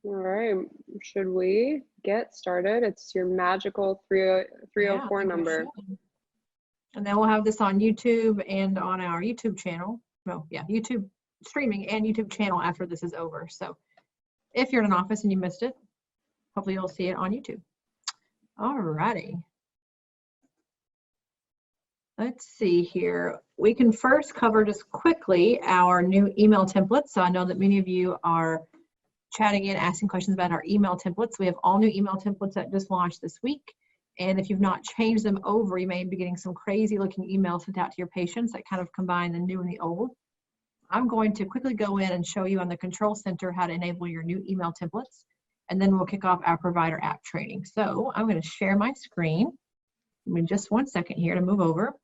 All right, should we get started? It's your magical 304 number. And then we'll have this on YouTube and on our YouTube channel. Well, yeah, YouTube streaming and YouTube channel after this is over. So if you're in an office and you missed it, hopefully you'll see it on YouTube. All righty. Let's see here. We can first cover just quickly our new email templates. So I know that many of you are chatting in, asking questions about our email templates. We have all new email templates that just launched this week. And if you've not changed them over, you may be getting some crazy looking emails sent out to your patients that kind of combine the new and the old. I'm going to quickly go in and show you on the control center how to enable your new email templates. And then we'll kick off our provider app training. So I'm going to share my screen. Give me just 1 second here to move over.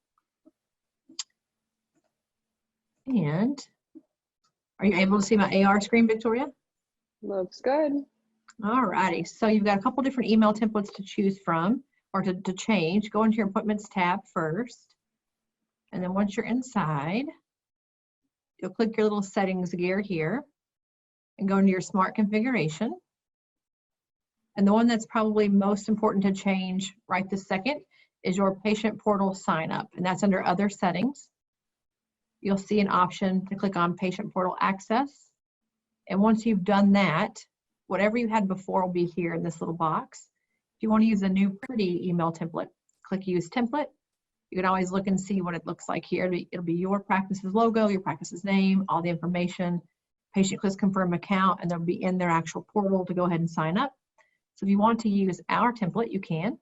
And are you able to see my AR screen, Victoria? Looks good. All righty. So you've got a couple different email templates to choose from or to change. Go into your appointments tab first. And then once you're inside, you'll click your little settings gear here and go into your smart configuration. And the one that's probably most important to change right this second is your patient portal sign up. And that's under other settings. You'll see an option to click on patient portal access. And once you've done that, whatever you had before will be here in this little box. If you want to use a new pretty email template, click use template. You can always look and see what it looks like here. It'll be your practice's logo, your practice's name, all the information. Patient clicks confirm account, and they'll be in their actual portal to go ahead and sign up. So if you want to use our template, you can.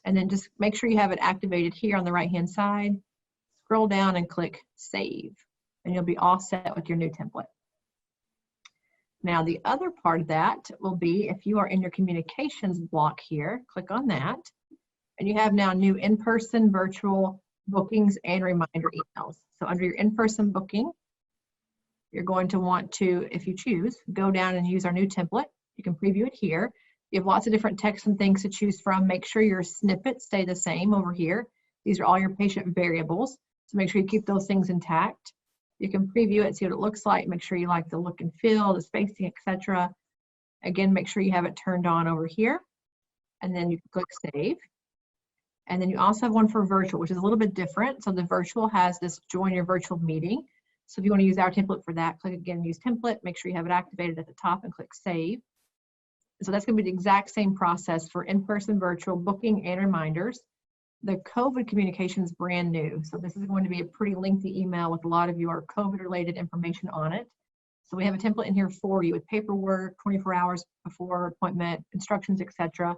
And then just make sure you have it activated here on the right-hand side. Scroll down and click save, and you'll be all set with your new template. Now, the other part of that will be if you are in your communications block here, click on that, and you have now new in-person, virtual bookings and reminder emails. So under your in-person booking, you're going to want to, if you choose, go down and use our new template. You can preview it here. You have lots of different texts and things to choose from. Make sure your snippets stay the same over here. These are all your patient variables, so make sure you keep those things intact. You can preview it, see what it looks like. Make sure you like the look and feel, the spacing, etc. Again, make sure you have it turned on over here. And then you can click save. And then you also have one for virtual, which is a little bit different. So the virtual has this join your virtual meeting. So if you want to use our template for that, click again, use template. Make sure you have it activated at the top and click save. So that's going to be the exact same process for in-person, virtual, booking, and reminders. The COVID communication is brand new. So this is going to be a pretty lengthy email with a lot of your COVID-related information on it. So we have a template in here for you with paperwork, 24 hours before appointment, instructions, etc.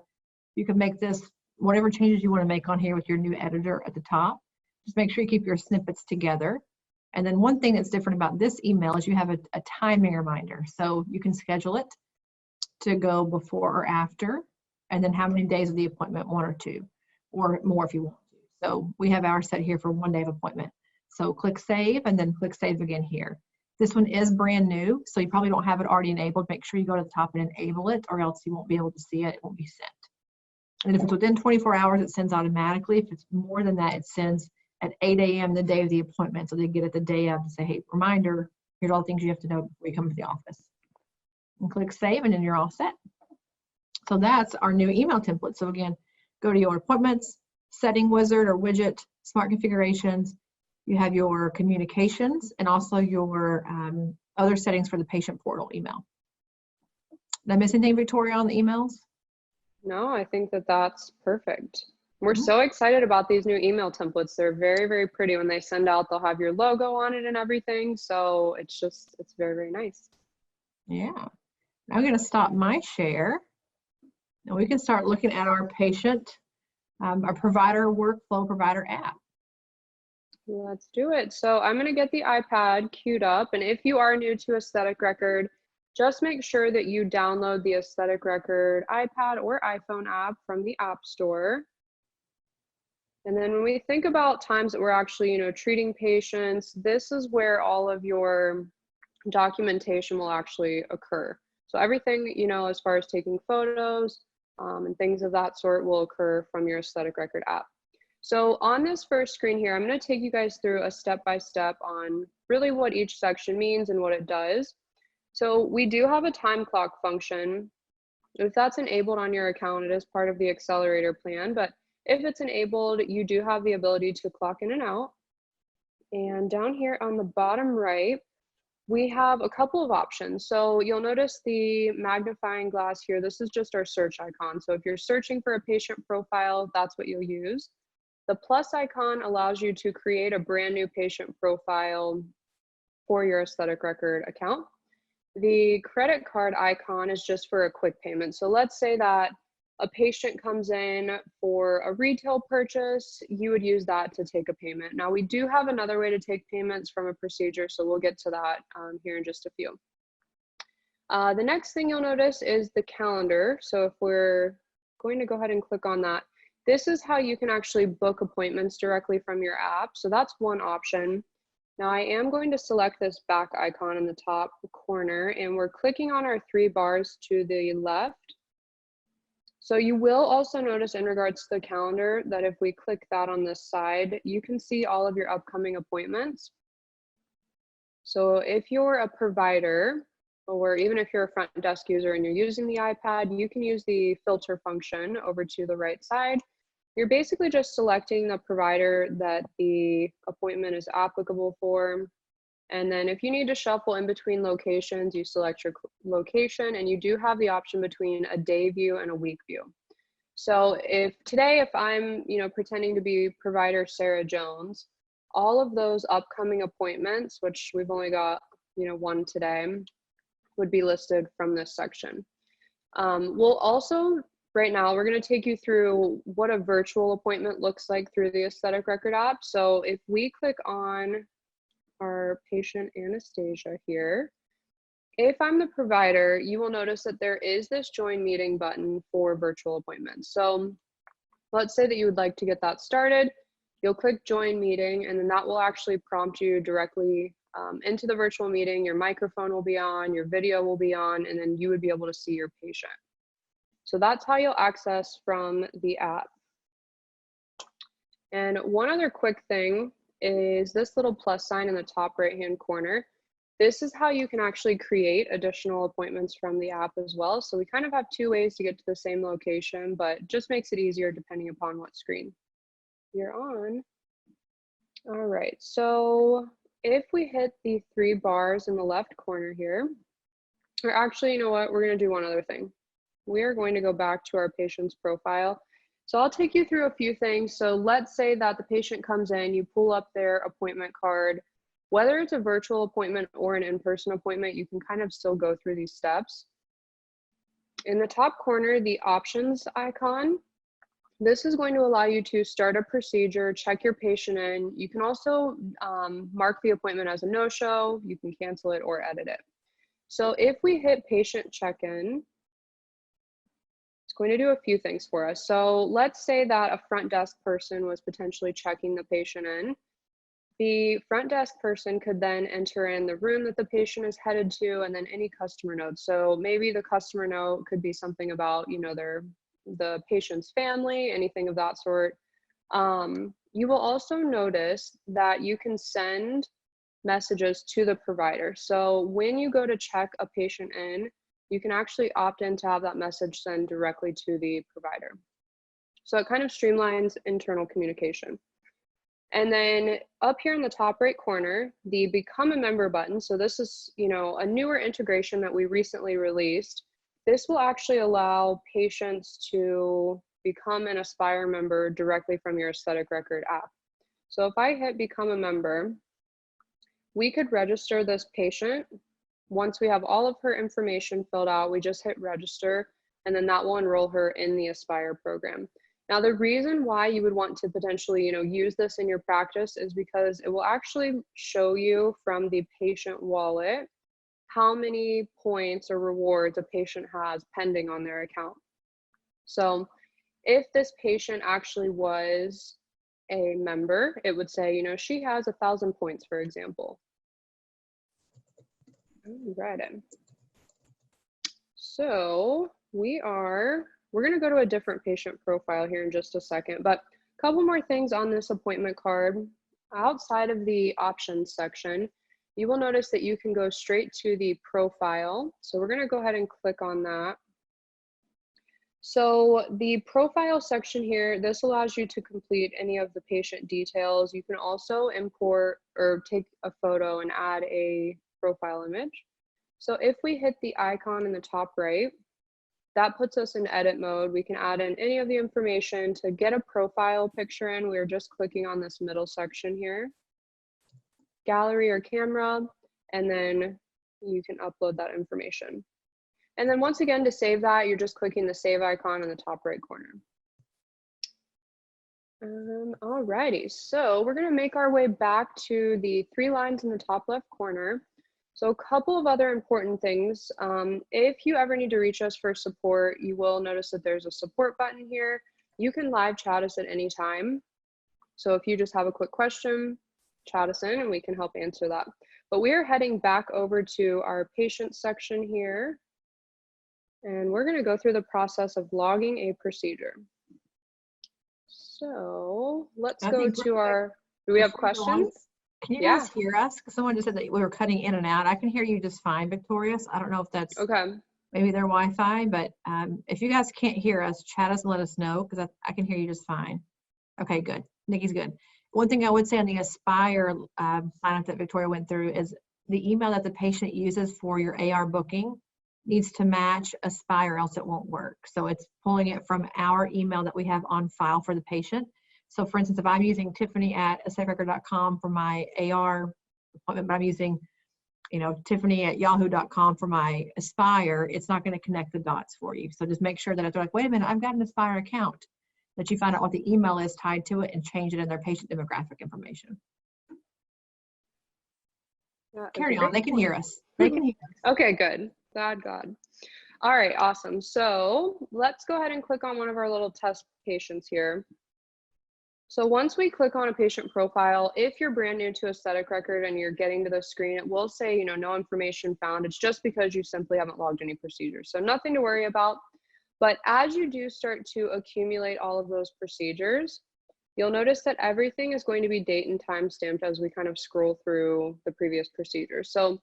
You can make this whatever changes you want to make on here with your new editor at the top. Just make sure you keep your snippets together. And then one thing that's different about this email is you have a timing reminder. So you can schedule it to go before or after, and then how many days of the appointment, 1 or 2. Or more if you want to. So we have ours set here for 1 day of appointment. So click save and then click save again here. This one is brand new, so you probably don't have it already enabled. Make sure you go to the top and enable it, or else you won't be able to see it. It won't be sent. And if it's within 24 hours, it sends automatically. If it's more than that, it sends at 8 a.m. the day of the appointment. So they get it the day of and say, hey, reminder, here's all the things you have to know before you come to the office. And click save, and then you're all set. So that's our new email template. So again, go to your appointments, setting wizard or widget, smart configurations. You have your communications and also your other settings for the patient portal email. Did I miss anything, Victoria, on the emails? No, I think that that's perfect. We're so excited about these new email templates. They're very, very pretty. When they send out, they'll have your logo on it and everything. So it's very, very nice. Yeah. I'm going to stop my share. And we can start looking at our patient, our provider workflow provider app. Let's do it. So I'm going to get the iPad queued up. And if you are new to Aesthetic Record, just make sure that you download the Aesthetic Record iPad or iPhone app from the App Store. And then when we think about times that we're actually, treating patients, this is where all of your documentation will actually occur. So everything, as far as taking photos and things of that sort will occur from your Aesthetic Record app. So on this first screen here, I'm going to take you guys through a step-by-step on really what each section means and what it does. So we do have a time clock function. If that's enabled on your account, it is part of the accelerator plan, but if it's enabled, you do have the ability to clock in and out. And down here on the bottom right, we have a couple of options. So you'll notice the magnifying glass here. This is just our search icon. So if you're searching for a patient profile, that's what you'll use. The plus icon allows you to create a brand new patient profile for your aesthetic record account. The credit card icon is just for a quick payment. So let's say that a patient comes in for a retail purchase, you would use that to take a payment. Now we do have another way to take payments from a procedure, so we'll get to that here in just a few. The next thing you'll notice is the calendar. So if we're going to go ahead and click on that, this is how you can actually book appointments directly from your app. So that's one option. Now I am going to select this back icon in the top corner, and we're clicking on our 3 bars to the left. So you will also notice in regards to the calendar that if we click that on this side, you can see all of your upcoming appointments. So if you're a provider, or even if you're a front desk user and you're using the iPad, you can use the filter function over to the right side. You're basically just selecting the provider that the appointment is applicable for. And then if you need to shuffle in between locations, you select your location, and you do have the option between a day view and a week view. So if I'm, pretending to be provider Sarah Jones, all of those upcoming appointments, which we've only got, 1 today, would be listed from this section. We'll also, right now, we're going to take you through what a virtual appointment looks like through the Aesthetic Record app. So if we click on our patient Anastasia here, if I'm the provider, you will notice that there is this join meeting button for virtual appointments. So let's say that you would like to get that started. You'll click join meeting, and then that will actually prompt you directly into the virtual meeting. Your microphone will be on, your video will be on, and then you would be able to see your patient. So that's how you'll access from the app. And one other quick thing is this little plus sign in the top right-hand corner. This is how you can actually create additional appointments from the app as well. So we kind of have 2 ways to get to the same location, but just makes it easier depending upon what screen you're on. All right, so if we hit the 3 bars in the left corner here, or actually, you know what, we're gonna do one other thing. We are going to go back to our patient's profile. So I'll take you through a few things. So let's say that the patient comes in, you pull up their appointment card. Whether it's a virtual appointment or an in-person appointment, you can kind of still go through these steps. In the top corner, the options icon, this is going to allow you to start a procedure, check your patient in. You can also mark the appointment as a no-show. You can cancel it or edit it. So if we hit patient check-in, it's going to do a few things for us. So let's say that a front desk person was potentially checking the patient in. The front desk person could then enter in the room that the patient is headed to, and then any customer notes. So maybe the customer note could be something about, the patient's family, anything of that sort. You will also notice that you can send messages to the provider. So when you go to check a patient in, you can actually opt in to have that message sent directly to the provider. So it kind of streamlines internal communication. And then up here in the top right corner, the Become a Member button. So this is, a newer integration that we recently released. This will actually allow patients to become an Aspire member directly from your Aesthetic Record app. So if I hit Become a Member, we could register this patient. Once we have all of her information filled out, we just hit register, and then that will enroll her in the Aspire program. Now, the reason why you would want to potentially, use this in your practice is because it will actually show you from the patient wallet how many points or rewards a patient has pending on their account. So if this patient actually was a member, it would say, she has 1,000 points, for example. Right. So we're going to go to a different patient profile here in just a second, but a Couple more things on this appointment card. Outside of the options section, you will notice that you can go straight to the profile. So we're going to go ahead and click on that. So the profile section here, this allows you to complete any of the patient details. You can also import or take a photo and add a profile image. So if we hit the icon in the top right, that puts us in edit mode. We can add in any of the information. To get a profile picture in, we're just clicking on this middle section here, gallery or camera, and then you can upload that information. And then once again, to save that, you're just clicking the save icon in the top right corner. Alrighty, so we're gonna make our way back to the 3 lines in the top left corner. So a couple of other important things. If you ever need to reach us for support, you will notice that there's a support button here. You can live chat us at any time. So if you just have a quick question, chat us in and we can help answer that. But we are heading back over to our patient section here. And we're going to go through the process of logging a procedure. So let's go to our, do we have questions? Can you guys hear us? Someone just said that we were cutting in and out. I can hear you just fine, Victorious. I don't know if that's maybe their Wi-Fi, but if you guys can't hear us, chat us and let us know, because I can hear you just fine. Okay, good. Nikki's good. One thing I would say on the Aspire sign-up that Victoria went through is the email that the patient uses for your AR booking needs to match Aspire, else it won't work. So it's pulling it from our email that we have on file for the patient. So for instance, if I'm using Tiphany at aestheticrecord.com for my AR appointment, but I'm using, Tiphany at yahoo.com for my Aspire, it's not going to connect the dots for you. So just make sure that if they're like, wait a minute, I've got an Aspire account, that you find out what the email is tied to it and change it in their patient demographic information. Carry on, they can hear us. They can hear us. Okay, good. God. All right, awesome. So let's go ahead and click on one of our little test patients here. So once we click on a patient profile, if you're brand new to Aesthetic Record and you're getting to the screen, it will say, no information found. It's just because you simply haven't logged any procedures. So nothing to worry about. But as you do start to accumulate all of those procedures, you'll notice that everything is going to be date and time stamped as we kind of scroll through the previous procedures. So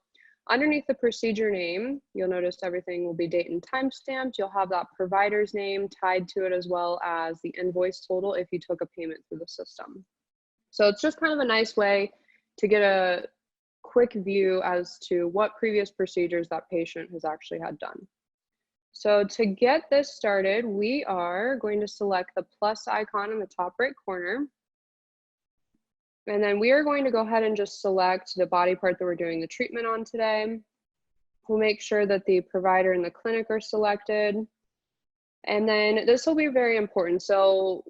underneath the procedure name, you'll notice everything will be date and time stamped. You'll have that provider's name tied to it, as well as the invoice total if you took a payment through the system. So it's just kind of a nice way to get a quick view as to what previous procedures that patient has actually had done. So to get this started, we are going to select the plus icon in the top right corner. And then we are going to go ahead and just select the body part that we're doing the treatment on today. We'll make sure that the provider and the clinic are selected. And then this will be very important. So,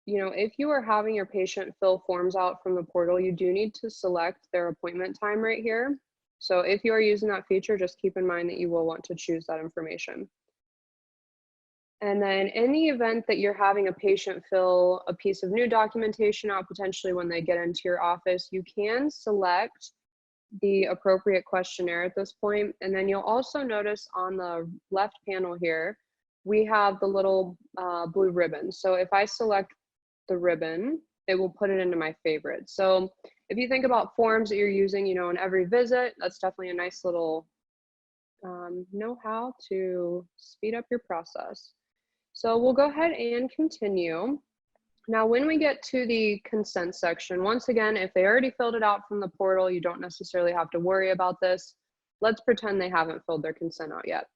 if you are having your patient fill forms out from the portal, you do need to select their appointment time right here. So if you are using that feature, just keep in mind that you will want to choose that information. And then in the event that you're having a patient fill a piece of new documentation out, potentially when they get into your office, you can select the appropriate questionnaire at this point. And then you'll also notice on the left panel here, we have the little blue ribbon. So if I select the ribbon, it will put it into my favorites. So if you think about forms that you're using, in every visit, that's definitely a nice little know-how to speed up your process. So we'll go ahead and continue. Now, when we get to the consent section, once again, if they already filled it out from the portal, you don't necessarily have to worry about this. Let's pretend they haven't filled their consent out yet.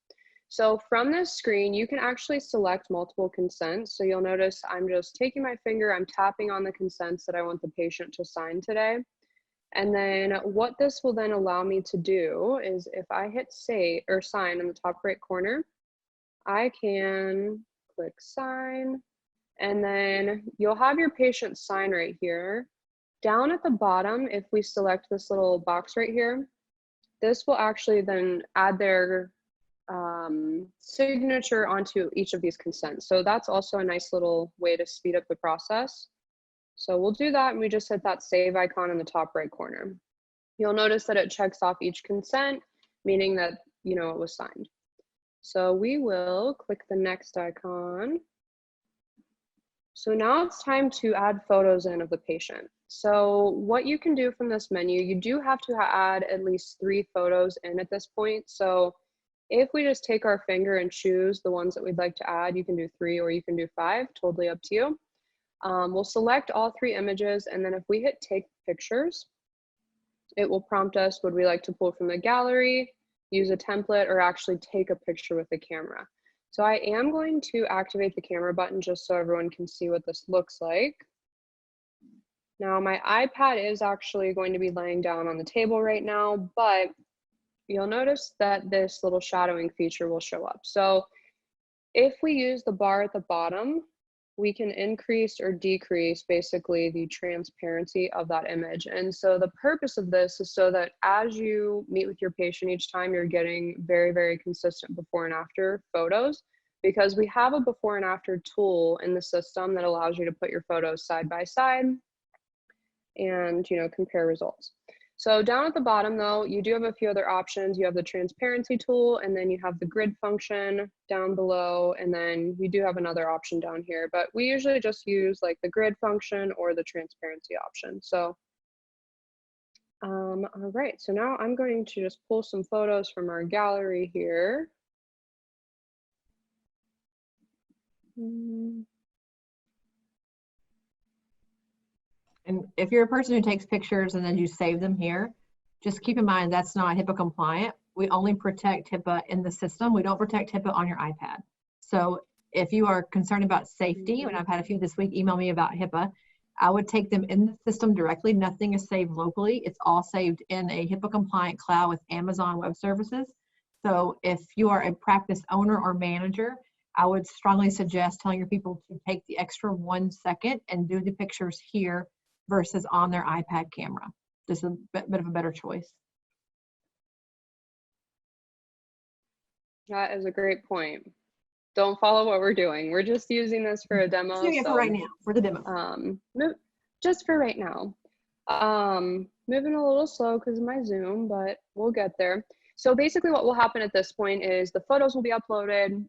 So from this screen, you can actually select multiple consents. So you'll notice I'm just taking my finger, I'm tapping on the consents that I want the patient to sign today. And then what this will then allow me to do is if I hit save or sign in the top right corner, I can click sign, and then you'll have your patient sign right here. Down at the bottom, if we select this little box right here, this will actually then add their signature onto each of these consents. So that's also a nice little way to speed up the process. So we'll do that, and we just hit that save icon in the top right corner. You'll notice that it checks off each consent, meaning that it was signed. So we will click the next icon. So now it's time to add photos in of the patient. So what you can do from this menu, you do have to add at least 3 photos in at this point. So if we just take our finger and choose the ones that we'd like to add, you can do 3 or you can do 5, totally up to you. We'll select all 3 images, and then if we hit take pictures, it will prompt us, would we like to pull from the gallery, use a template, or actually take a picture with the camera. So I am going to activate the camera button just so everyone can see what this looks like. Now my iPad is actually going to be laying down on the table right now, but you'll notice that this little shadowing feature will show up. So if we use the bar at the bottom, we can increase or decrease basically the transparency of that image. And so the purpose of this is so that as you meet with your patient each time, you're getting very, very consistent before and after photos, because we have a before and after tool in the system that allows you to put your photos side by side and, you know, compare results. So down at the bottom though, you do have a few other options. You have the transparency tool, and then you have the grid function down below, and then we do have another option down here, but we usually just use like the grid function or the transparency option. So, all right, so now I'm going to just pull some photos from our gallery here. And if you're a person who takes pictures and then you save them here, just keep in mind that's not HIPAA compliant. We only protect HIPAA in the system. We don't protect HIPAA on your iPad. So if you are concerned about safety, and I've had a few this week email me about HIPAA, I would take them in the system directly. Nothing is saved locally. It's all saved in a HIPAA compliant cloud with Amazon Web Services. So if you are a practice owner or manager, I would strongly suggest telling your people to take the extra 1 second and do the pictures here versus on their iPad camera. Just a bit of a better choice. That is a great point. Don't follow what we're doing. We're just using this for a demo. Doing it for right now, for the demo. Just for right now. Moving a little slow because of my Zoom, but we'll get there. So basically what will happen at this point is the photos will be uploaded,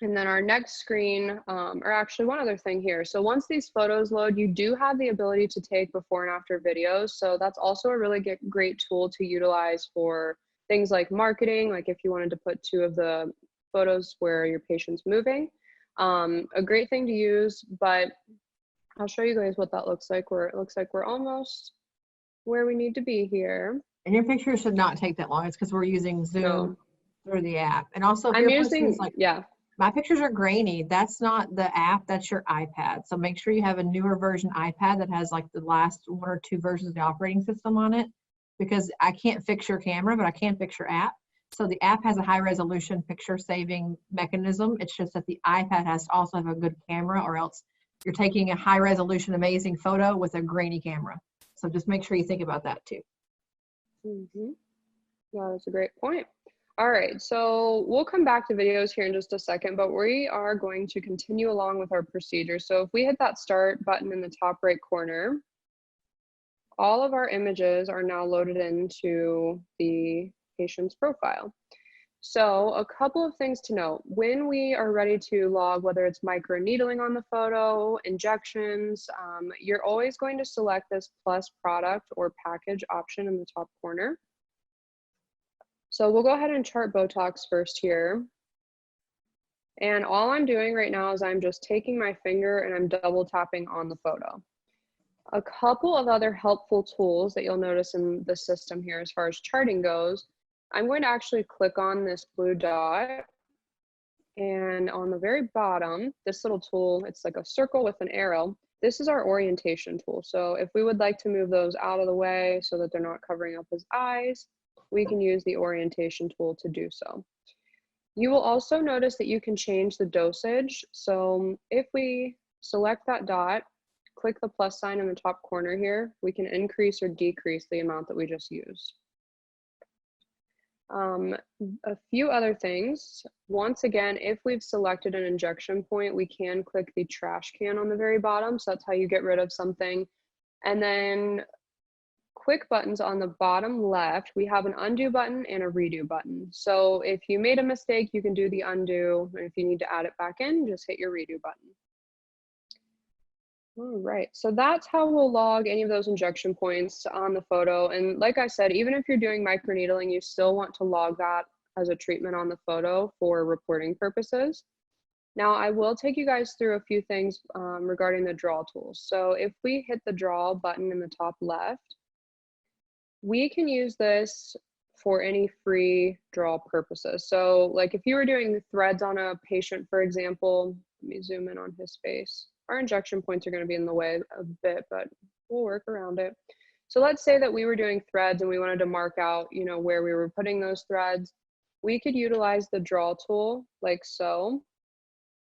and then our next screen, or actually one other thing here. So once these photos load, you do have the ability to take before and after videos. So that's also a really great tool to utilize for things like marketing, like if you wanted to put 2 of the photos where your patient's moving. A great thing to use, but I'll show you guys what that looks like, where it looks like we're almost where we need to be here. And your picture should not take that long. It's because we're using Zoom through the app. And also if I'm your using, like, yeah. My pictures are grainy. That's not the app, that's your iPad. So make sure you have a newer version iPad that has like the last 1 or 2 versions of the operating system on it, because I can't fix your camera, but I can fix your app. So the app has a high resolution picture saving mechanism. It's just that the iPad has to also have a good camera, or else you're taking a high resolution, amazing photo with a grainy camera. So just make sure you think about that too. Yeah, that's a great point. All right, so we'll come back to videos here in just a second, but we are going to continue along with our procedure. So if we hit that start button in the top right corner, all of our images are now loaded into the patient's profile. So a couple of things to note. When we are ready to log, whether it's microneedling on the photo, injections, you're always going to select this plus product or package option in the top corner. So we'll go ahead and chart Botox first here. And all I'm doing right now is I'm just taking my finger and I'm double tapping on the photo. A couple of other helpful tools that you'll notice in the system here as far as charting goes, I'm going to actually click on this blue dot, and on the very bottom, this little tool, it's like a circle with an arrow. This is our orientation tool. So if we would like to move those out of the way so that they're not covering up his eyes, we can use the orientation tool to do so. You will also notice that you can change the dosage. So if we select that dot, click the plus sign in the top corner here, we can increase or decrease the amount that we just used. A few other things. Once again, if we've selected an injection point, we can click the trash can on the very bottom. So that's how you get rid of something. And then quick buttons on the bottom left, we have an undo button and a redo button. So if you made a mistake, you can do the undo. And if you need to add it back in, just hit your redo button. All right, so that's how we'll log any of those injection points on the photo. And like I said, even if you're doing microneedling, you still want to log that as a treatment on the photo for reporting purposes. Now, I will take you guys through a few things regarding the draw tools. So if we hit the draw button in the top left, we can use this for any free draw purposes. So like if you were doing threads on a patient, for example, let me zoom in on his face. Our injection points are going to be in the way a bit, but we'll work around it. So let's say that we were doing threads and we wanted to mark out, you know, where we were putting those threads. We could utilize the draw tool like so.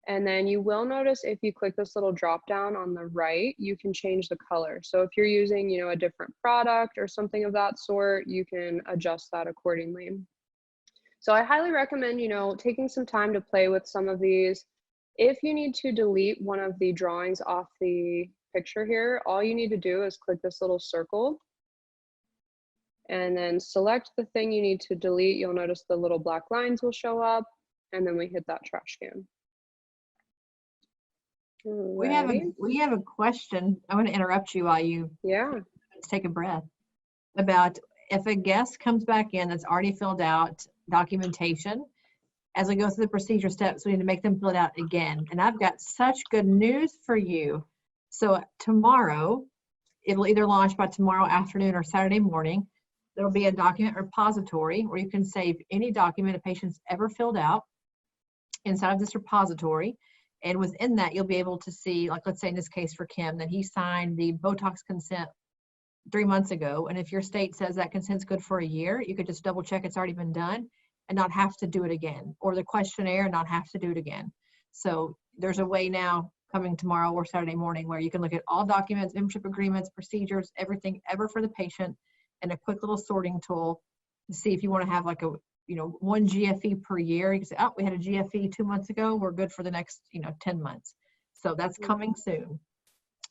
And then you will notice if you click this little drop down on the right, you can change the color. So if you're using, you know, a different product or something of that sort, you can adjust that accordingly. So I highly recommend, you know, taking some time to play with some of these. If you need to delete one of the drawings off the picture here, all you need to do is click this little circle and then select the thing you need to delete. You'll notice the little black lines will show up, and then we hit that trash can. We have a question. I want to interrupt you while you take a breath about if a guest comes back in that's already filled out documentation. As we go through the procedure steps, we need to make them fill it out again. And I've got such good news for you. So tomorrow, it'll either launch by tomorrow afternoon or Saturday morning. There'll be a document repository where you can save any document a patient's ever filled out inside of this repository. And within that, you'll be able to see, like, let's say in this case for Kim, that he signed the Botox consent 3 months ago. And if your state says that consent's good for a year, you could just double check it's already been done and not have to do it again, or the questionnaire and not have to do it again. So there's a way now coming tomorrow or Saturday morning where you can look at all documents, membership agreements, procedures, everything ever for the patient, and a quick little sorting tool to see if you want to have like a, you know, 1 GFE per year. You can say, oh, we had a GFE 2 months ago. We're good for the next, you know, 10 months. So that's coming soon.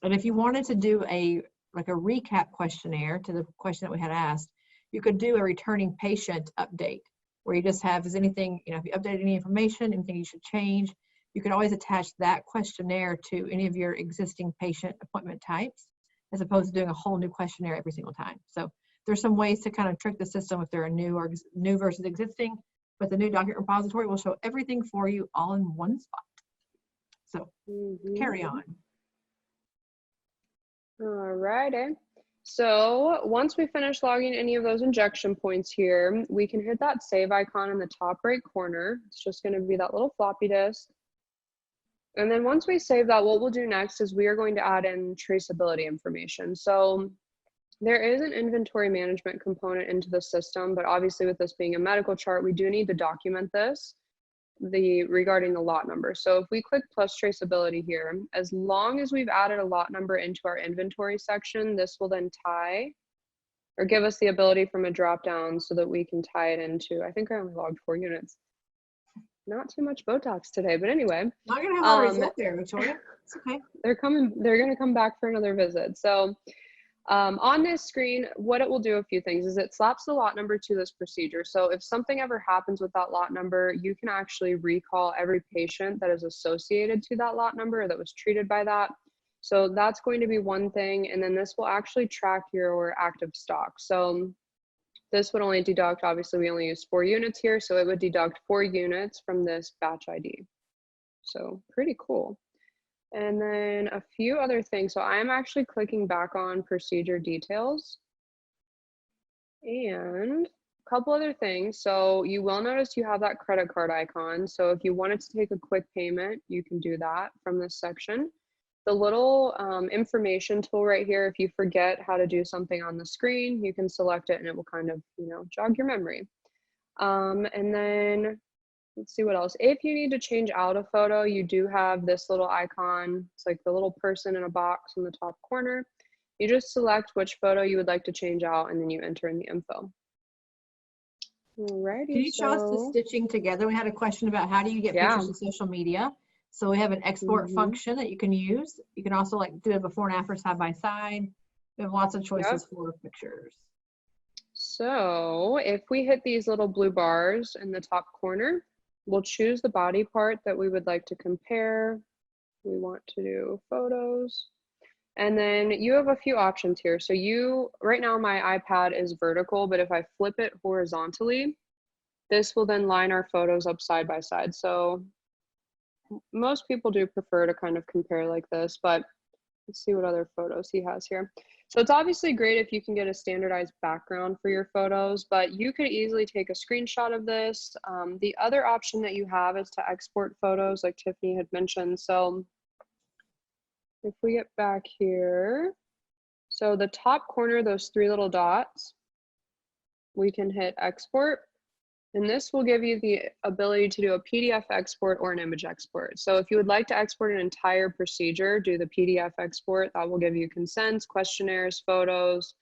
And if you wanted to do like a recap questionnaire to the question that we had asked, you could do a returning patient update where you just have, is anything, you know, if you updated any information, anything you should change, you can always attach that questionnaire to any of your existing patient appointment types, as opposed to doing a whole new questionnaire every single time. So there's some ways to kind of trick the system if they're new or new versus existing, but the new document repository will show everything for you all in one spot. So carry on. All righty. So once we finish logging any of those injection points here, we can hit that save icon in the top right corner. It's just going to be that little floppy disk. And then once we save that, what we'll do next is we are going to add in traceability information. So there is an inventory management component into the system, but obviously with this being a medical chart, we do need to document this regarding the lot number. So if we click plus traceability here, as long as we've added a lot number into our inventory section, this will then tie or give us the ability from a drop down so that we can tie it into, I think I only logged 4 units. Not too much Botox today, but anyway. Not gonna have a result there, Victoria. It's okay. They're gonna come back for another visit. So on this screen, what it will do a few things is it slaps the lot number to this procedure. So if something ever happens with that lot number, you can actually recall every patient that is associated to that lot number or that was treated by that. So that's going to be one thing. And then this will actually track your active stock. So this would only deduct, obviously we only use 4 units here, so it would deduct 4 units from this batch ID. So pretty cool. And then a few other things. So I'm actually clicking back on procedure details. And a couple other things. So you will notice you have that credit card icon. So if you wanted to take a quick payment, you can do that from this section. The little information tool right here, if you forget how to do something on the screen, you can select it and it will kind of, you know, jog your memory. And then let's see what else. If you need to change out a photo, you do have this little icon. It's like the little person in a box in the top corner. You just select which photo you would like to change out and then you enter in the info. Alrighty. Can you show us the stitching together? We had a question about how do you get pictures to social media? So we have an export function that you can use. You can also like do a before and after side by side. We have lots of choices for pictures. So if we hit these little blue bars in the top corner, we'll choose the body part that we would like to compare. We want to do photos. And then you have a few options here. So right now my iPad is vertical, but if I flip it horizontally, this will then line our photos up side by side. So most people do prefer to kind of compare like this, but let's see what other photos he has here. So it's obviously great if you can get a standardized background for your photos, but you could easily take a screenshot of this. The other option that you have is to export photos like Tiphany had mentioned. So if we get back here, so the top corner, those three little dots, we can hit export. And this will give you the ability to do a PDF export or an image export. So if you would like to export an entire procedure, do the PDF export. That will give you consents, questionnaires, photos,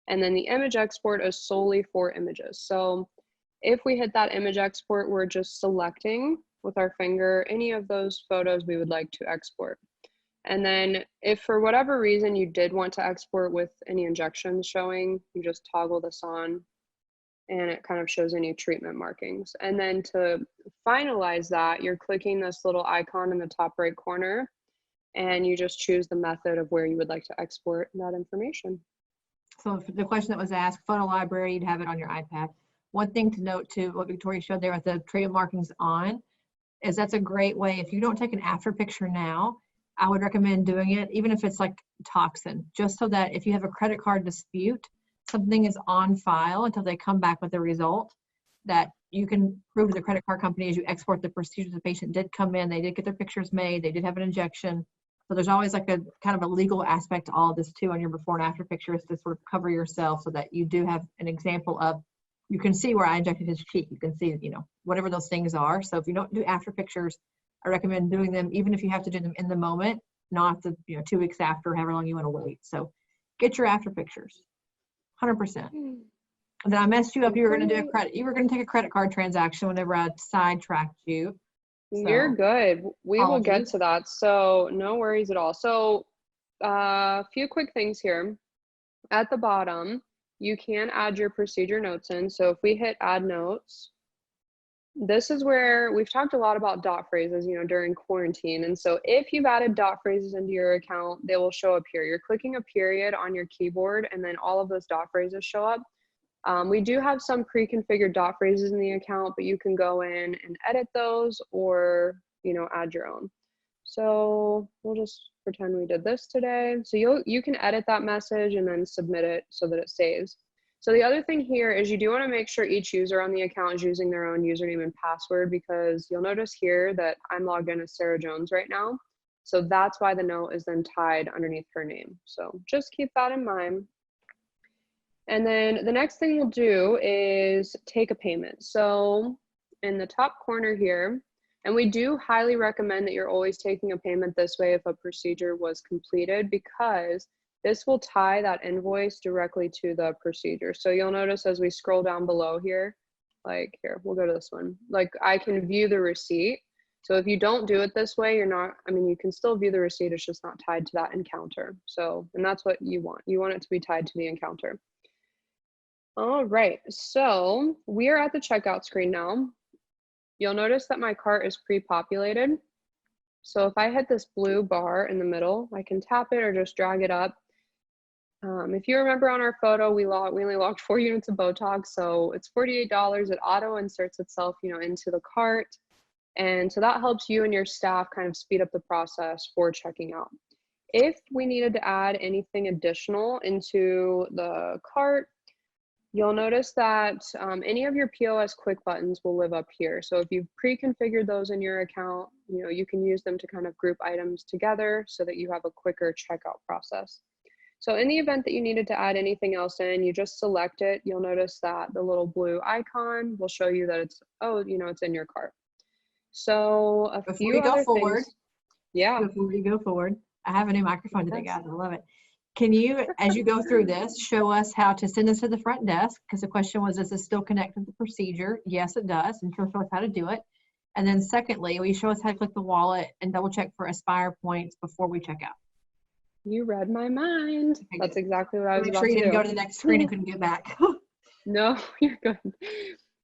and then the image export is solely for images. So if we hit that image export, we're just selecting with our finger any of those photos we would like to export. And then if for whatever reason you did want to export with any injections showing, you just toggle this on, and it kind of shows any treatment markings. And then to finalize that, you're clicking this little icon in the top right corner, and you just choose the method of where you would like to export that information. So the question that was asked, photo library, you'd have it on your iPad. One thing to note too, what Victoria showed there with the treatment markings on, is that's a great way. If you don't take an after picture now, I would recommend doing it, even if it's like toxin, just so that if you have a credit card dispute, something is on file until they come back with the result, that you can prove to the credit card company as you export the procedure the patient did come in, they did get their pictures made, they did have an injection. So there's always like a kind of a legal aspect to all of this too on your before and after pictures to sort of cover yourself so that you do have an example of, you can see where I injected his cheek. You can see, you know, whatever those things are. So if you don't do after pictures, I recommend doing them, even if you have to do them in the moment, not the, 2 weeks after, however long you want to wait. So get your after pictures. 100%. And then I messed you up. You were going to do a credit. You were going to take a credit card transaction whenever I sidetracked you. So, you're good. We will get apologies. to that. So no worries at all. So a few quick things here. At the bottom, you can add your procedure notes in. So if we hit add notes, this is where we've talked a lot about dot phrases, during quarantine. And so if you've added dot phrases into your account, they will show up here. You're clicking a period on your keyboard, and then all of those dot phrases show up. We do have some pre-configured dot phrases in the account, but you can go in and edit those or, add your own. So we'll just pretend we did this today. So you can edit that message and then submit it so that it saves. So the other thing here is you do want to make sure each user on the account is using their own username and password, because you'll notice here that I'm logged in as Sarah Jones right now. So that's why the note is then tied underneath her name. So just keep that in mind. And then the next thing we'll do is take a payment. So in the top corner here, and we do highly recommend that you're always taking a payment this way if a procedure was completed, because this will tie that invoice directly to the procedure. So you'll notice as we scroll down below here, like here, we'll go to this one. Like I can view the receipt. So if you don't do it this way, you can still view the receipt, it's just not tied to that encounter. So, and that's what you want. You want it to be tied to the encounter. All right, so we are at the checkout screen now. You'll notice that my cart is pre-populated. So if I hit this blue bar in the middle, I can tap it or just drag it up. If you remember on our photo, we only logged 4 units of Botox, so it's $48. It auto inserts itself, into the cart. And so that helps you and your staff kind of speed up the process for checking out. If we needed to add anything additional into the cart, you'll notice that any of your POS quick buttons will live up here. So if you've pre-configured those in your account, you can use them to kind of group items together so that you have a quicker checkout process. So in the event that you needed to add anything else in, you just select it. You'll notice that the little blue icon will show you that it's in your cart. So Before you go forward, yeah. Before you go forward, I have a new microphone today, guys. I love it. Can you, as you go through this, show us how to send this to the front desk? Because the question was, does this still connect to the procedure? Yes, it does. And show us how to do it. And then secondly, will you show us how to click the wallet and double check for Aspire points before we check out? You read my mind. Okay, that's exactly what I was about to do. Make sure you didn't go to the next screen and couldn't get back. No, you're good.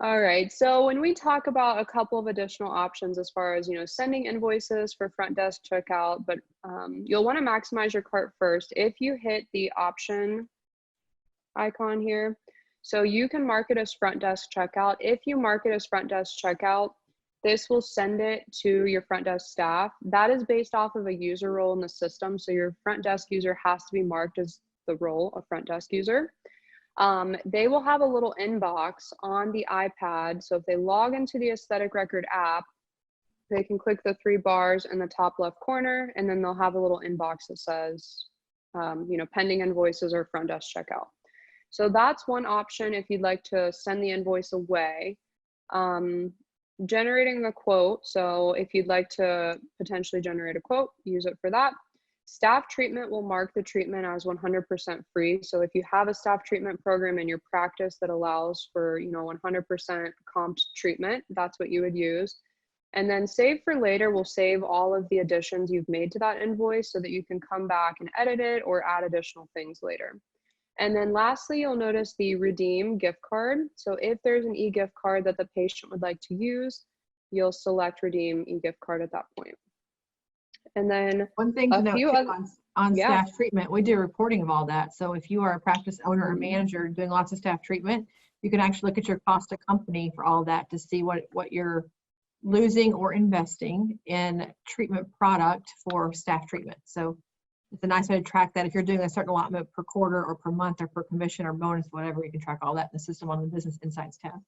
All right, so when we talk about a couple of additional options as far as, sending invoices for front desk checkout, but you'll want to maximize your cart first. If you hit the option icon here, so you can mark it as front desk checkout. If you mark it as front desk checkout, this will send it to your front desk staff. That is based off of a user role in the system. So your front desk user has to be marked as the role of front desk user. They will have a little inbox on the iPad. So if they log into the aesthetic record app, they can click the 3 bars in the top left corner, and then they'll have a little inbox that says, pending invoices or front desk checkout. So that's one option if you'd like to send the invoice away. Generating the quote. So if you'd like to potentially generate a quote, use it for that. Staff treatment will mark the treatment as 100% free. So if you have a staff treatment program in your practice that allows for, 100% comped treatment, that's what you would use. And then save for later will save all of the additions you've made to that invoice so that you can come back and edit it or add additional things later. And then lastly, you'll notice the redeem gift card. So if there's an e-gift card that the patient would like to use, you'll select redeem e-gift card at that point. And then One thing to note too, on yeah. staff treatment, we do reporting of all that. So if you are a practice owner or manager doing lots of staff treatment, you can actually look at your cost to company for all that to see what you're losing or investing in treatment product for staff treatment. So it's a nice way to track that. If you're doing a certain allotment per quarter or per month or per commission or bonus, whatever, you can track all that in the system on the Business Insights tab.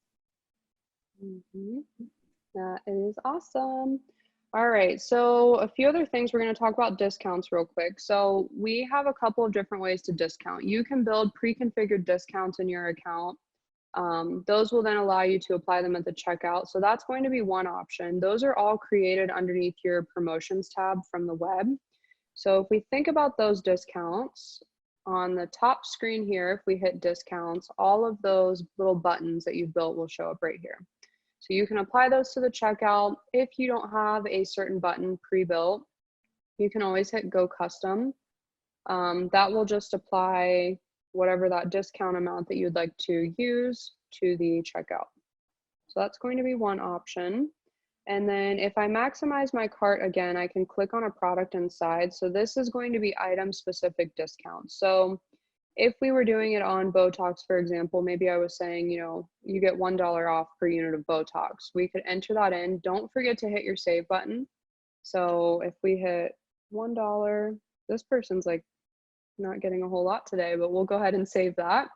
That is awesome. All right, so a few other things. We're going to talk about discounts real quick. So we have a couple of different ways to discount. You can build pre-configured discounts in your account. Those will then allow you to apply them at the checkout. So that's going to be one option. Those are all created underneath your promotions tab from the web. So if we think about those discounts, on the top screen here, if we hit discounts, all of those little buttons that you've built will show up right here. So you can apply those to the checkout. If you don't have a certain button pre-built, you can always hit Go Custom. That will just apply whatever that discount amount that you'd like to use to the checkout. So that's going to be one option. And then if I maximize my cart again, I can click on a product inside. So this is going to be item specific discounts. So if we were doing it on Botox, for example, maybe I was saying, you get $1 off per unit of Botox. We could enter that in. Don't forget to hit your save button. So if we hit $1, this person's like not getting a whole lot today, but we'll go ahead and save that.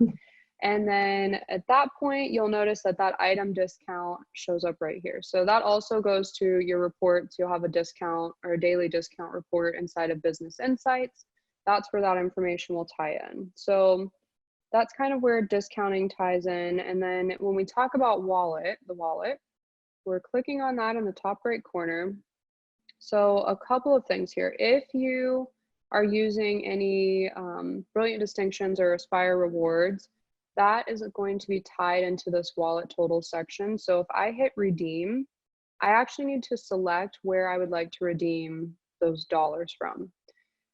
And then at that point, you'll notice that that item discount shows up right here. So that also goes to your reports. You'll have a discount or a daily discount report inside of Business Insights. That's where that information will tie in. So that's kind of where discounting ties in. And then when we talk about the wallet, we're clicking on that in the top right corner. So a couple of things here. If you are using any Brilliant Distinctions or Aspire rewards, that is going to be tied into this wallet total section. So if I hit redeem, I actually need to select where I would like to redeem those dollars from.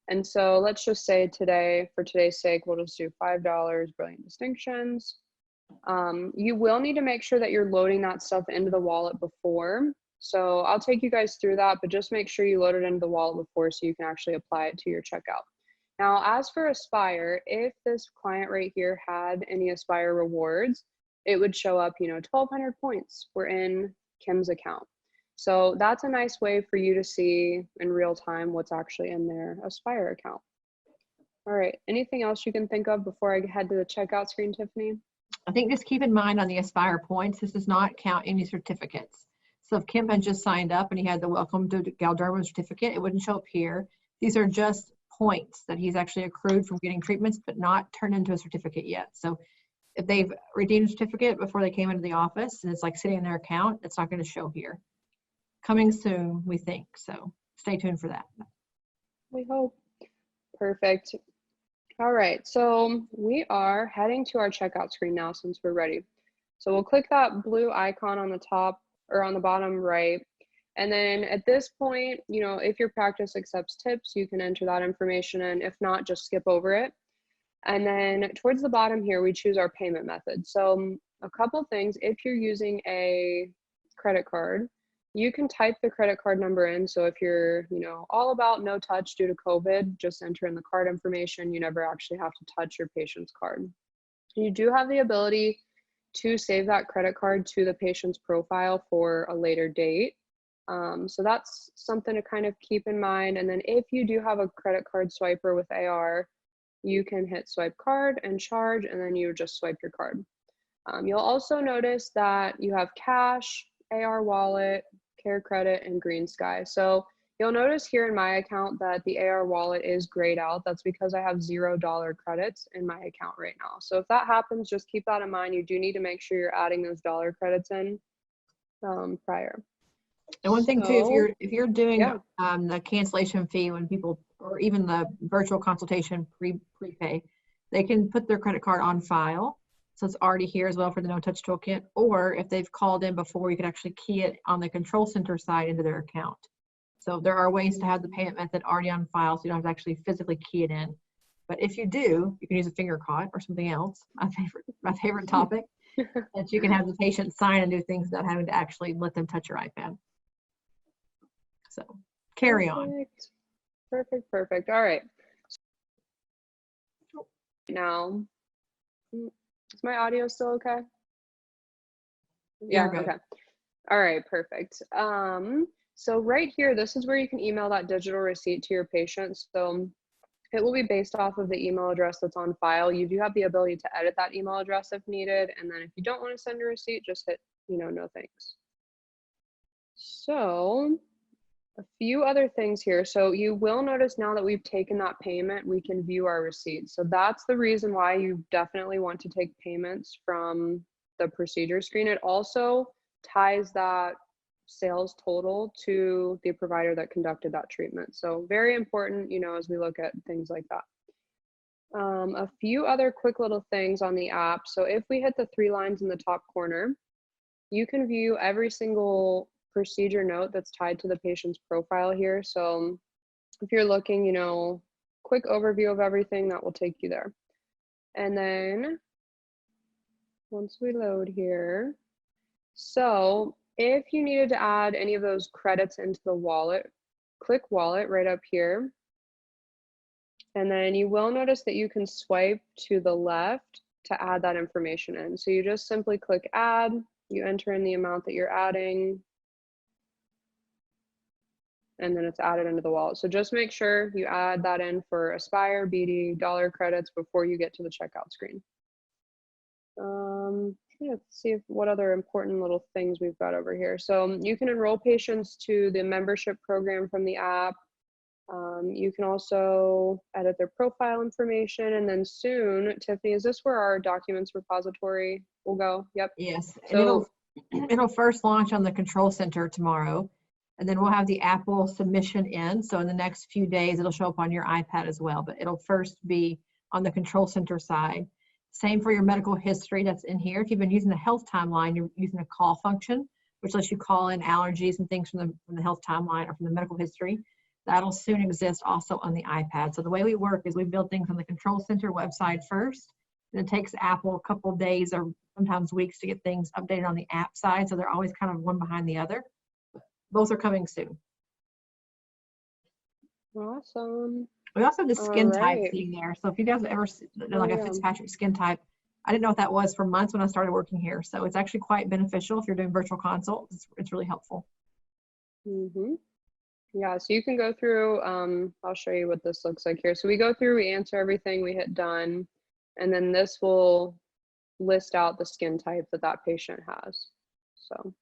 And so let's just say today, for today's sake, we'll just do $5 Brilliant Distinctions. You will need to make sure that you're loading that stuff into the wallet before. So I'll take you guys through that, but just make sure you load it into the wallet before so you can actually apply it to your checkout. Now, as for Aspire, if this client right here had any Aspire rewards, it would show up, 1,200 points were in Kim's account. So that's a nice way for you to see in real time what's actually in their Aspire account. All right, anything else you can think of before I head to the checkout screen, Tiffany? I think just keep in mind on the Aspire points, this does not count any certificates. So if Kim had just signed up and he had the Welcome to Galderma certificate, it wouldn't show up here. These are just points that he's actually accrued from getting treatments, but not turned into a certificate yet. So if they've redeemed a certificate before they came into the office and it's like sitting in their account, it's not going to show here. Coming soon, we think. So stay tuned for that. We hope. Perfect. All right, so we are heading to our checkout screen now since we're ready. So we'll click that blue icon on the top or on the bottom right. And then at this point, if your practice accepts tips, you can enter that information in. If not, just skip over it. And then towards the bottom here, we choose our payment method. So a couple things. If you're using a credit card, you can type the credit card number in. So if you're, all about no touch due to COVID, just enter in the card information. You never actually have to touch your patient's card. You do have the ability to save that credit card to the patient's profile for a later date. So that's something to kind of keep in mind. And then if you do have a credit card swiper with AR, you can hit swipe card and charge, and then you just swipe your card. You'll also notice that you have cash, AR wallet, care credit, and green sky. So you'll notice here in my account that the AR wallet is grayed out. That's because I have $0 credits in my account right now. So if that happens, just keep that in mind. You do need to make sure you're adding those dollar credits in prior. And one thing too, if you're doing yeah. the cancellation fee when people, or even the virtual consultation prepay, they can put their credit card on file. So it's already here as well for the no touch toolkit. Or if they've called in before, you can actually key it on the control center side into their account. So there are ways to have the payment method already on file, so you don't have to actually physically key it in. But if you do, you can use a finger caught or something else. My favorite topic, that you can have the patient sign and do things without having to actually let them touch your iPad. So carry on. Perfect. All right. Now, is my audio still okay? Yeah, okay. All right, perfect. So right here, this is where you can email that digital receipt to your patient. So it will be based off of the email address that's on file. You do have the ability to edit that email address if needed. And then if you don't want to send a receipt, just hit, no thanks. So a few other things here. So you will notice now that we've taken that payment, we can view our receipts. So that's the reason why you definitely want to take payments from the procedure screen. It also ties that sales total to the provider that conducted that treatment. So very important, as we look at things like that. A few other quick little things on the app. So if we hit the 3 lines in the top corner, you can view every single procedure note that's tied to the patient's profile here. So if you're looking, quick overview of everything, that will take you there. And then once we load here, so if you needed to add any of those credits into the wallet, click wallet right up here. And then you will notice that you can swipe to the left to add that information in. So you just simply click add, you enter in the amount that you're adding, and then it's added into the wallet. So just make sure you add that in for Aspire, BD, dollar credits before you get to the checkout screen. Let's see what other important little things we've got over here. So you can enroll patients to the membership program from the app. You can also edit their profile information, and then soon, Tiffany, is this where our documents repository will go? Yep. Yes, So and it'll first launch on the control center tomorrow, and then we'll have the Apple submission in. So in the next few days, it'll show up on your iPad as well, but it'll first be on the control center side. Same for your medical history that's in here. If you've been using the health timeline, you're using a call function, which lets you call in allergies and things from the health timeline or from the medical history. That'll soon exist also on the iPad. So the way we work is we build things on the control center website first, and it takes Apple a couple of days or sometimes weeks to get things updated on the app side. So they're always kind of one behind the other. Both are coming soon. Awesome. We also have the skin type thing there. So if you guys have ever done like a Fitzpatrick skin type, I didn't know what that was for months when I started working here. So it's actually quite beneficial if you're doing virtual consults. It's really helpful. Yeah, so you can go through, I'll show you what this looks like here. So we go through, we answer everything, we hit done, and then this will list out the skin type that that patient has. So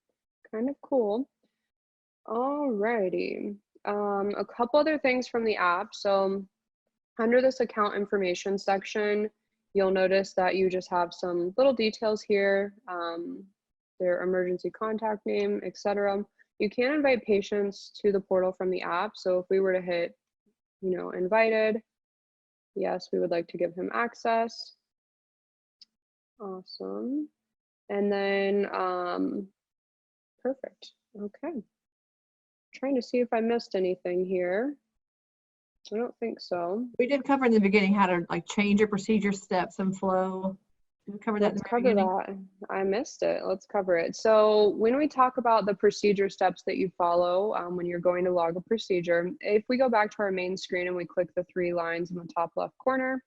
kind of cool. Alrighty. A couple other things from the app. So under this account information section, you'll notice that you just have some little details here, their emergency contact name, etc. You can invite patients to the portal from the app. So if we were to hit, invited, yes, we would like to give him access. Awesome. And then, perfect. Okay. Trying to see if I missed anything here. I don't think so. We did cover in the beginning how to like change your procedure steps and flow. We covered that in Let's the very cover beginning. that. I missed it. Let's cover it. So when we talk about the procedure steps that you follow when you're going to log a procedure, if we go back to our main screen and we click the 3 lines in the top left corner,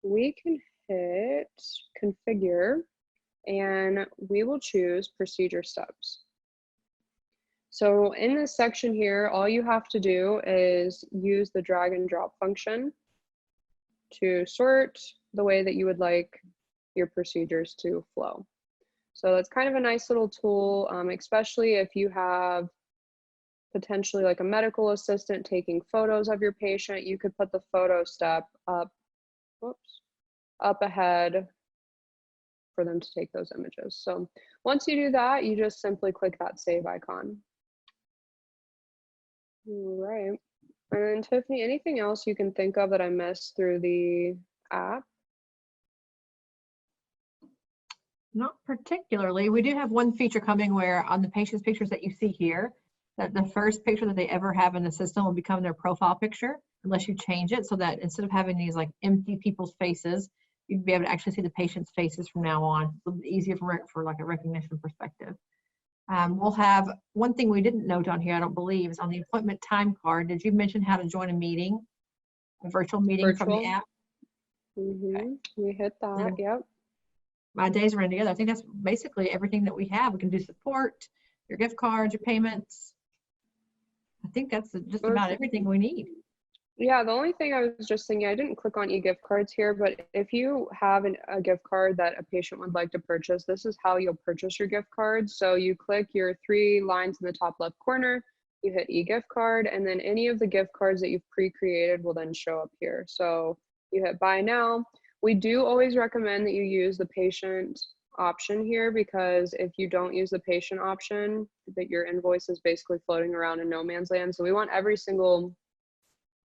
we can hit configure and we will choose procedure steps. So in this section here, all you have to do is use the drag and drop function to sort the way that you would like your procedures to flow. So that's kind of a nice little tool, especially if you have potentially like a medical assistant taking photos of your patient. You could put the photo step up ahead for them to take those images. So once you do that, you just simply click that save icon. All right. And Tiffany, anything else you can think of that I missed through the app? Not particularly. We do have one feature coming where on the patient's pictures that you see here, that the first picture that they ever have in the system will become their profile picture unless you change it, so that instead of having these like empty people's faces, you'd be able to actually see the patient's faces from now on. It's a little bit easier for like a recognition perspective. We'll have one thing we didn't note on here, I don't believe, is on the appointment time card. Did you mention how to join a meeting, a virtual meeting from the app? Okay. We hit that, yep. My days ran together. I think that's basically everything that we have. We can do support, your gift cards, your payments. I think that's just about everything we need. Yeah, the only thing I was just thinking, I didn't click on e-gift cards here, but if you have a gift card that a patient would like to purchase, this is how you'll purchase your gift card. So you click your 3 lines in the top left corner, you hit e-gift card, and then any of the gift cards that you've pre-created will then show up here. So you hit buy now. We do always recommend that you use the patient option here, because if you don't use the patient option, that your invoice is basically floating around in no man's land. So we want every single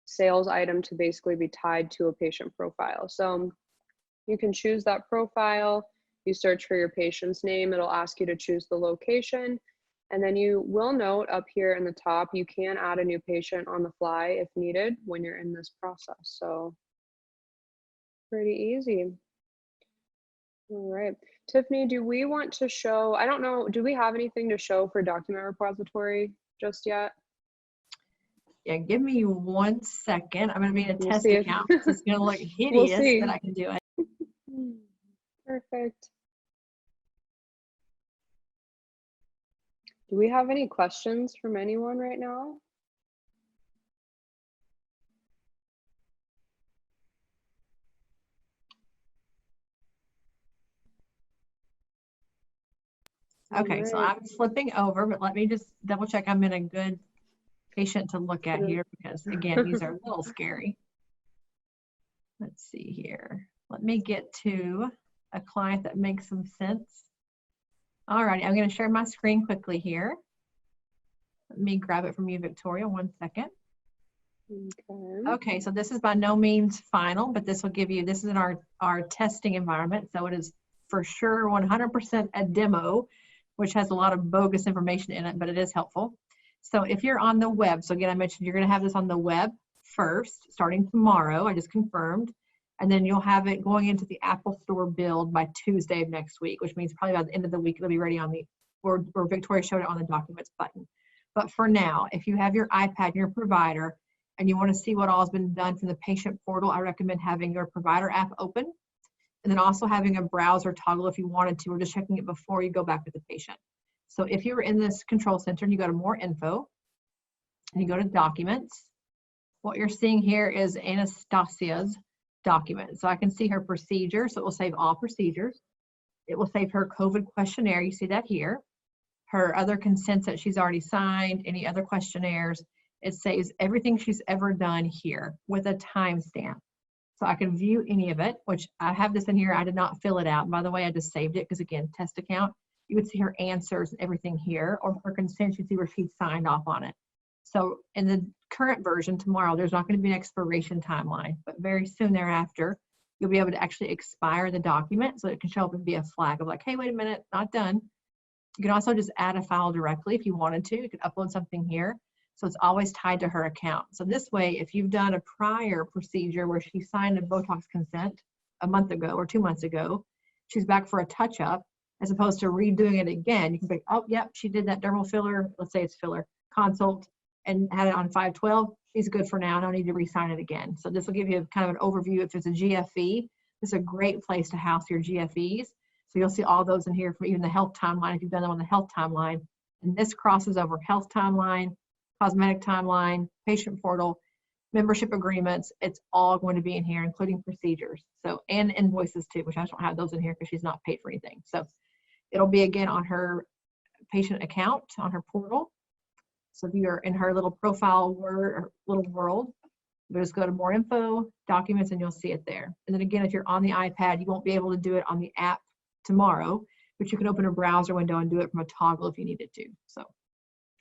sales item to basically be tied to a patient profile. So you can choose that profile, you search for your patient's name, it'll ask you to choose the location, and then you will note up here in the top, you can add a new patient on the fly if needed when you're in this process. So pretty easy. All right, Tiffany, do we want to show, I don't know, do we have anything to show for document repository just yet? Yeah, give me 1 second. I'm going to be in a We'll test see account. So it's going to look hideous, we'll see. but I can do it. Perfect. Do we have any questions from anyone right now? Okay, so I'm flipping over, but let me just double check I'm in a good patient to look at here, because again, these are a little scary. Let's see here. Let me get to a client that makes some sense. All righty, I'm going to share my screen quickly here. Let me grab it from you, Victoria, 1 second. Okay, so this is by no means final, but this will give you, this is in our testing environment. So it is for sure 100% a demo, which has a lot of bogus information in it, but it is helpful. So if you're on the web, so again, I mentioned you're going to have this on the web first, starting tomorrow, I just confirmed, and then you'll have it going into the Apple Store build by Tuesday of next week, which means probably by the end of the week, it'll be ready on the, or Victoria showed it on the documents button. But for now, if you have your iPad, your provider, and you want to see what all has been done from the patient portal, I recommend having your provider app open, and then also having a browser toggle if you wanted to, or just checking it before you go back with the patient. So if you were in this control center and you go to more info, and you go to documents, what you're seeing here is Anastasia's document. So I can see her procedure, so it will save all procedures. It will save her COVID questionnaire, you see that here. Her other consents that she's already signed, any other questionnaires. It saves everything she's ever done here with a timestamp. So I can view any of it, which I have this in here. I did not fill it out. By the way, I just saved it because, again, test account. You would see her answers and everything here, or her consent, you'd see where she signed off on it. So in the current version tomorrow, there's not going to be an expiration timeline, but very soon thereafter, you'll be able to actually expire the document, so it can show up and be a flag of like, hey, wait a minute, not done. You can also just add a file directly if you wanted to. You could upload something here. So it's always tied to her account. So this way, if you've done a prior procedure where she signed a Botox consent a month ago or 2 months ago, she's back for a touch-up, as opposed to redoing it again. You can be, oh, yep, she did that dermal filler, let's say it's filler, consult, and had it on 5/12. She's good for now. No need to re-sign it again. So this will give you kind of an overview. If it's a GFE, this is a great place to house your GFEs. So you'll see all those in here for even the health timeline, if you've done them on the health timeline. And this crosses over health timeline, cosmetic timeline, patient portal, membership agreements. It's all going to be in here, including procedures. So, and invoices too, which I don't have those in here because she's not paid for anything. So it'll be again on her patient account, on her portal. So if you're in her little profile little world, you just go to more info, documents, and you'll see it there. And then again, if you're on the iPad, you won't be able to do it on the app tomorrow, but you can open a browser window and do it from a toggle if you needed to. So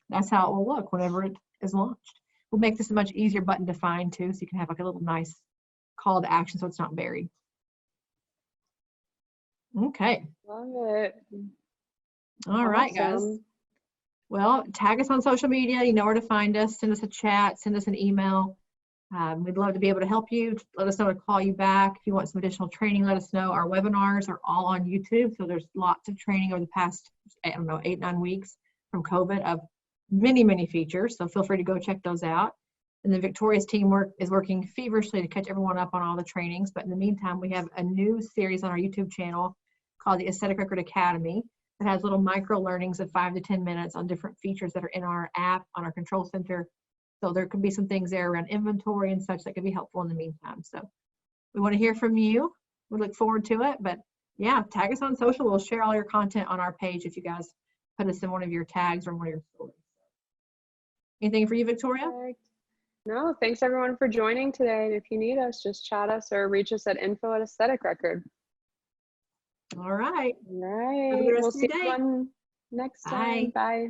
that's how it will look whenever it is launched. We'll make this a much easier button to find too, so you can have like a little nice call to action so it's not buried. Okay. Love it. All right, guys. Awesome. Well, tag us on social media. You know where to find us. Send us a chat. Send us an email. We'd love to be able to help you. Let us know to call you back. If you want some additional training, let us know. Our webinars are all on YouTube. So there's lots of training over the past, I don't know, 8-9 weeks from COVID of many, many features. So feel free to go check those out. And then Victoria's team is working feverishly to catch everyone up on all the trainings. But in the meantime, we have a new series on our YouTube channel called the Aesthetic Record Academy. It has little micro learnings of 5 to 10 minutes on different features that are in our app, on our control center. So there could be some things there around inventory and such that could be helpful in the meantime. So we want to hear from you. We look forward to it. But yeah, tag us on social. We'll share all your content on our page if you guys put us in one of your tags or one of your stories. Anything for you, Victoria? Perfect. No, thanks everyone for joining today. If you need us, just chat us or reach us at info@aestheticrecord. All right. All right. Have a good rest We'll of your see day. you next time. Bye.